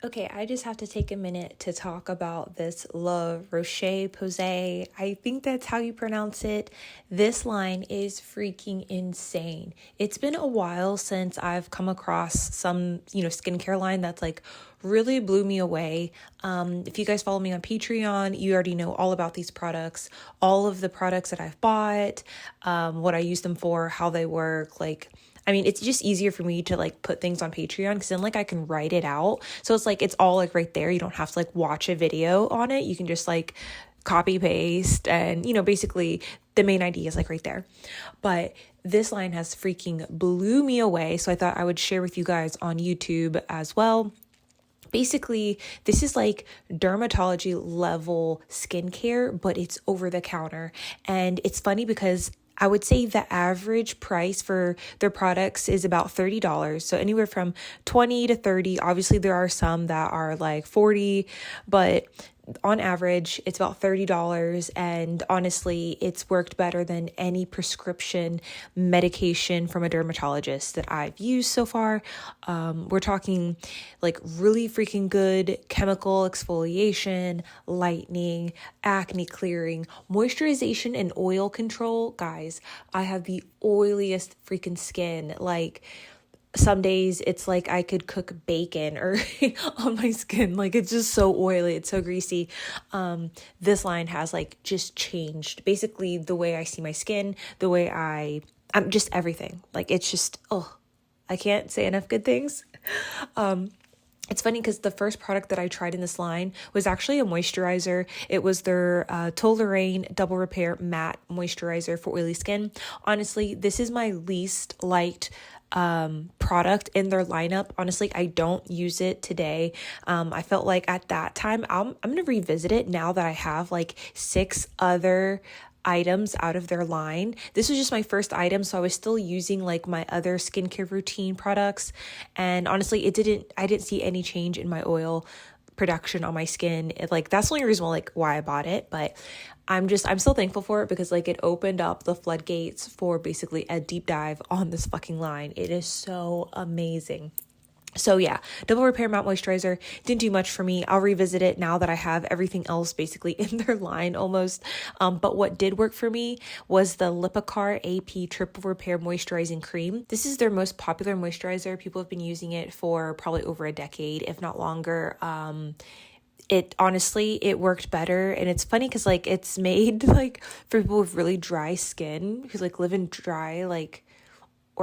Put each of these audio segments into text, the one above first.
Okay, I just have to take a minute to talk about this La Roche-Posay. I think that's how you pronounce it. This line is freaking insane. It's been a while since I've come across some, skincare line that's like really blew me away. If you guys follow me on Patreon, you already know all about these products, all of the products that I've bought, what I use them for, how they work, it's just easier for me to like put things on Patreon because then like I can write it out. So it's like, it's all like right there. You don't have to like watch a video on it. You can just like copy paste and, basically the main idea is like right there. But this line has freaking blew me away. So I thought I would share with you guys on YouTube as well. Basically, this is like dermatology level skincare, but it's over the counter. And it's funny because I would say the average price for their products is about $30. So anywhere from 20 to 30. Obviously, there are some that are like 40, but on average, it's about $30. And honestly, it's worked better than any prescription medication from a dermatologist that I've used so far. We're talking like really freaking good chemical exfoliation, lightening, acne clearing, moisturization, and oil control. Guys, I have the oiliest freaking skin. Like, some days it's like I could cook bacon or on my skin. Like, it's just so oily. It's so greasy. This line has like just changed basically the way I see my skin, the way I'm just everything. Like, it's just, I can't say enough good things. It's funny because the first product that I tried in this line was actually a moisturizer. It was their Toleraine Double Repair Matte Moisturizer for oily skin. Honestly, this is my least liked product in their lineup. Honestly, I don't use it today. I felt like at that time, I'm going to revisit it now that I have like 6 other items out of their line. This was just my first item, so I was still using like my other skincare routine products, and honestly I didn't see any change in my oil production on my skin. That's the only reason why I bought it, but I'm still thankful for it because like it opened up the floodgates for basically a deep dive on this fucking line. It is so amazing. So yeah, Double Repair Matte Moisturizer didn't do much for me. I'll revisit it now that I have everything else basically in their line almost. But what did work for me was the Lipikar AP Triple Repair Moisturizing Cream. This is their most popular moisturizer. People have been using it for probably over a decade, if not longer. It honestly, it worked better. And it's funny because like it's made like for people with really dry skin who like live in dry or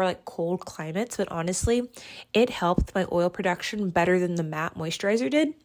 like cold climates, but honestly, it helped my oil production better than the matte moisturizer did.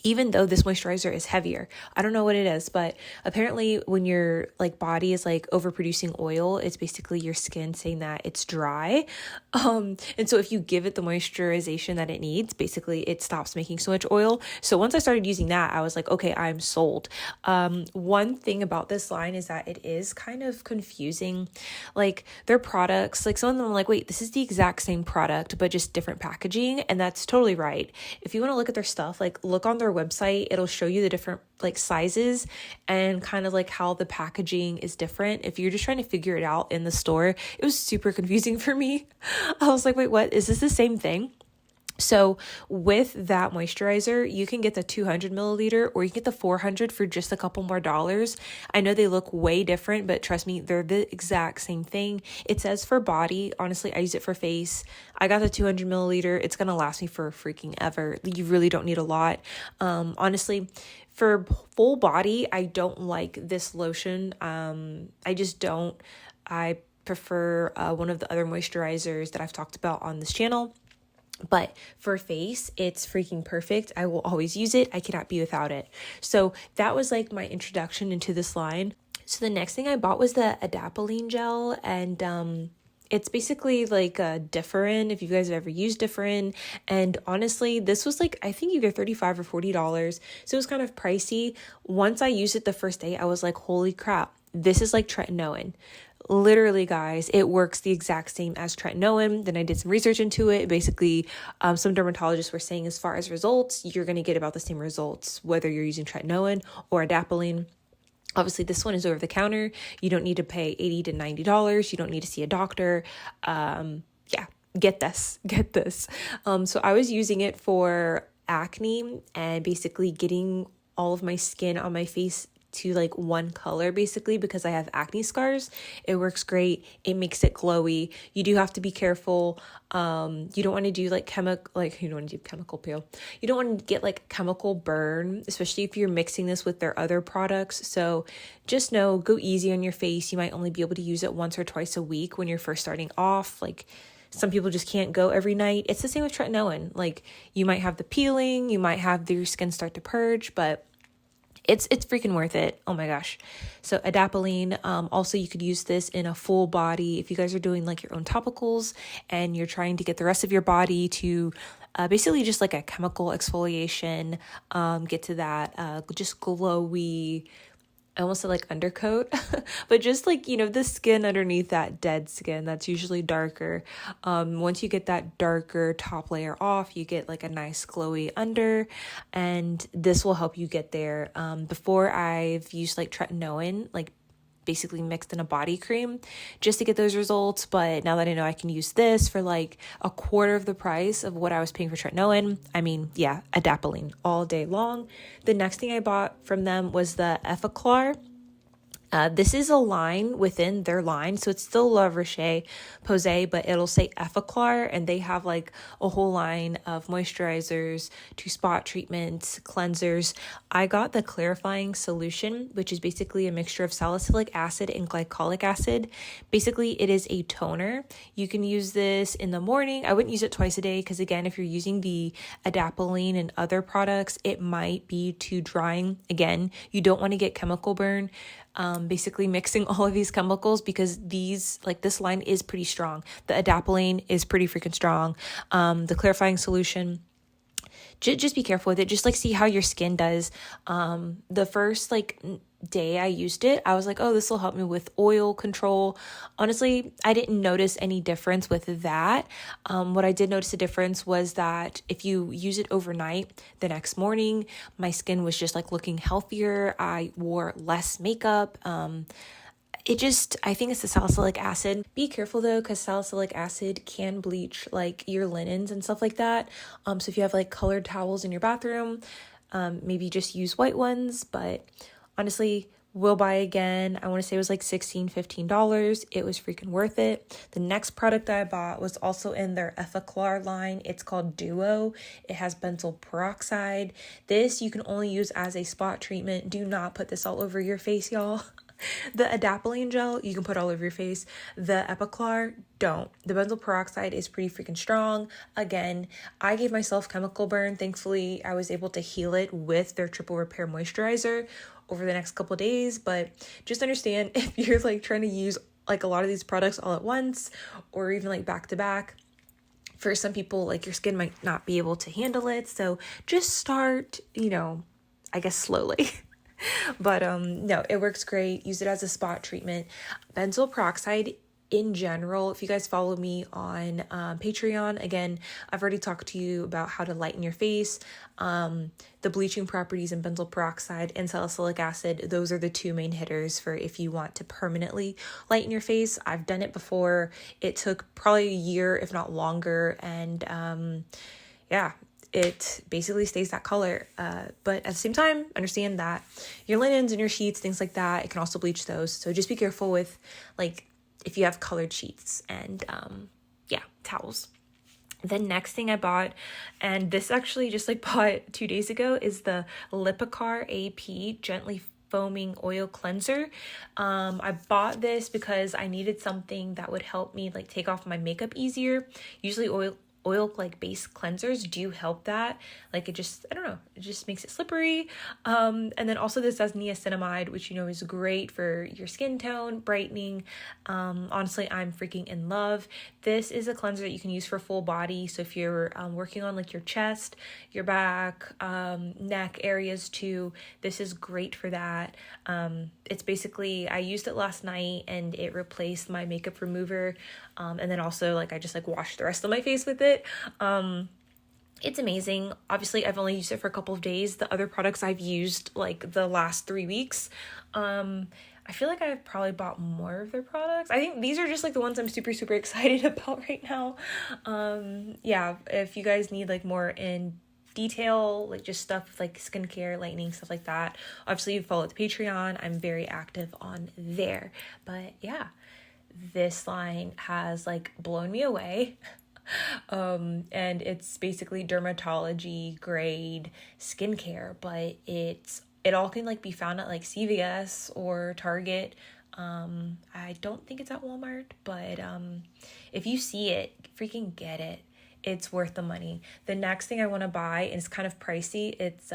Even though this moisturizer is heavier. I don't know what it is, but apparently when your like body is like overproducing oil, it's basically your skin saying that it's dry. And so if you give it the moisturization that it needs, basically it stops making so much oil. So once I started using that, I was like, okay, I'm sold. One thing about this line is that it is kind of confusing. Like their products, like some of them I'm like, wait, this is the exact same product, but just different packaging. And that's totally right. If you want to look at their stuff, like look on their website, it'll show you the different like sizes and kind of like how the packaging is different. If you're just trying to figure it out in the store, it was super confusing for me. I was like, wait, what? Is this the same thing? So with that moisturizer, you can get the 200 milliliter or you can get the 400 for just a couple more dollars. I know they look way different, but trust me, they're the exact same thing. It says for body. Honestly, I use it for face. I got the 200 milliliter. It's going to last me for freaking ever. You really don't need a lot. Honestly, for full body, I don't like this lotion. I just don't. I prefer one of the other moisturizers that I've talked about on this channel. But for face, it's freaking perfect. I will always use it. I cannot be without it. So that was like my introduction into this line. So the next thing I bought was the adapalene gel, and it's basically like a Differin, if you guys have ever used Differin. And honestly, this was like, I think either $35 or $40. So it was kind of pricey. Once I used it the first day, I was like, holy crap, this is like tretinoin. Literally, guys, it works the exact same as tretinoin. Then I did some research into it. Basically, some dermatologists were saying as far as results, you're going to get about the same results, whether you're using tretinoin or adapalene. Obviously, this one is over the counter. You don't need to pay $80 to $90. You don't need to see a doctor. Get this. So I was using it for acne and basically getting all of my skin on my face to like one color basically because I have acne scars. It works great. It makes it glowy. You do have to be careful. You don't want to do you don't want to do chemical peel. You don't want to get like chemical burn, especially if you're mixing this with their other products. So just know, go easy on your face. You might only be able to use it once or twice a week when you're first starting off. Like some people just can't go every night. It's the same with tretinoin. Like you might have the peeling, you might have your skin start to purge, but it's freaking worth it. Oh my gosh. So adapalene, also you could use this in a full body if you guys are doing like your own topicals and you're trying to get the rest of your body to basically just like a chemical exfoliation, get to that just glowy, I almost said like undercoat, but just like, the skin underneath that dead skin that's usually darker. Once you get that darker top layer off, you get like a nice glowy under, and this will help you get there. Before I've used like tretinoin, like basically mixed in a body cream just to get those results. But now that I know I can use this for like a quarter of the price of what I was paying for tretinoin, I mean, yeah, adapalene all day long. The next thing I bought from them was the Effaclar. This is a line within their line, so it's still La Roche-Posay, but it'll say Effaclar, and they have like a whole line of moisturizers to spot treatments, cleansers. I got the clarifying solution, which is basically a mixture of salicylic acid and glycolic acid. Basically, it is a toner. You can use this in the morning. I wouldn't use it twice a day because, again, if you're using the adapalene and other products, it might be too drying. Again, you don't want to get chemical burn. Basically mixing all of these chemicals because this line is pretty strong. The adapalene is pretty freaking strong. The clarifying solution, just be careful with it. Just like see how your skin does. The first day I used it, I was like, oh, this will help me with oil control. Honestly, I didn't notice any difference with that. What I did notice a difference was that if you use it overnight, the next morning, my skin was just like looking healthier. I wore less makeup. I think it's the salicylic acid. Be careful though, because salicylic acid can bleach like your linens and stuff like that. So if you have like colored towels in your bathroom, maybe just use white ones, but honestly, will buy again. I want to say it was like $15. It was freaking worth it. The next product I bought was also in their Effaclar line. It's called Duo. It has benzoyl peroxide. This you can only use as a spot treatment. Do not put this all over your face, y'all. The adapalene gel, you can put all over your face. The Effaclar, don't. The benzoyl peroxide is pretty freaking strong. Again, I gave myself chemical burn. Thankfully, I was able to heal it with their triple repair moisturizer over the next couple of days. But just understand, if you're like trying to use like a lot of these products all at once or even like back to back, for some people, like your skin might not be able to handle it. So just start, I guess slowly. But no, it works great. Use it as a spot treatment. Benzoyl peroxide in general, if you guys follow me on Patreon, again, I've already talked to you about how to lighten your face. The bleaching properties in benzoyl peroxide and salicylic acid, those are the two main hitters for if you want to permanently lighten your face. I've done it before. It took probably a year, if not longer. And it basically stays that color. But at the same time, understand that your linens and your sheets, things like that, it can also bleach those. So just be careful with like if you have colored sheets and towels. The next thing I bought, and this actually just like bought 2 days ago, is the Lipicar AP Gently Foaming Oil Cleanser. I bought this because I needed something that would help me like take off my makeup easier. Usually oil like base cleansers do help that. Like it just makes it slippery. And then also this has niacinamide, which is great for your skin tone, brightening. Honestly, I'm freaking in love. This is a cleanser that you can use for full body. So if you're working on like your chest, your back, neck areas too, this is great for that. It's basically, I used it last night and it replaced my makeup remover. And then also like I just like washed the rest of my face with it. It's amazing. Obviously, I've only used it for a couple of days. The other products I've used like the last 3 weeks. I feel like I've probably bought more of their products. I think these are just like the ones I'm super, super excited about right now. If you guys need like more in detail, like just stuff like skincare, lightening, stuff like that. Obviously, you follow the Patreon. I'm very active on there. But yeah, this line has like blown me away. And it's basically dermatology grade skincare, but it all can like be found at like CVS or Target. I don't think it's at Walmart, but if you see it, freaking get it. It's worth the money. The next thing I want to buy, and it's kind of pricey, it's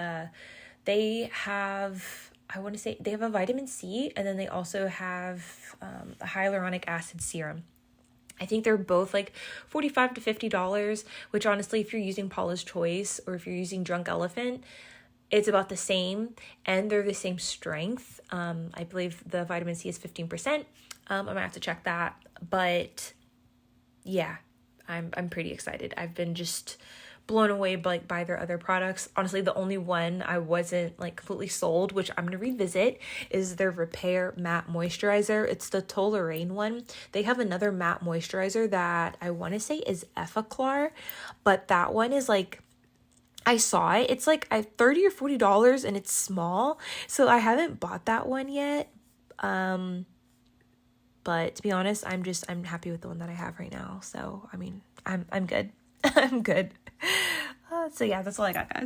they have, I want to say they have a vitamin C, and then they also have a hyaluronic acid serum. I think they're both like $45 to $50, which honestly, if you're using Paula's Choice or if you're using Drunk Elephant, it's about the same, and they're the same strength. I believe the vitamin C is 15%. I might have to check that, but yeah, I'm pretty excited. I've been just blown away by their other products. Honestly, the only one I wasn't like completely sold, which I'm gonna revisit, is their Repair Matte Moisturizer. It's the Toleraine one. They have another matte moisturizer that I want to say is Effaclar, but that one is like, I saw it. It's like $30 or $40 and it's small. So I haven't bought that one yet. But to be honest, I'm happy with the one that I have right now. So, I mean, I'm good. I'm good. So yeah, that's all I got, guys.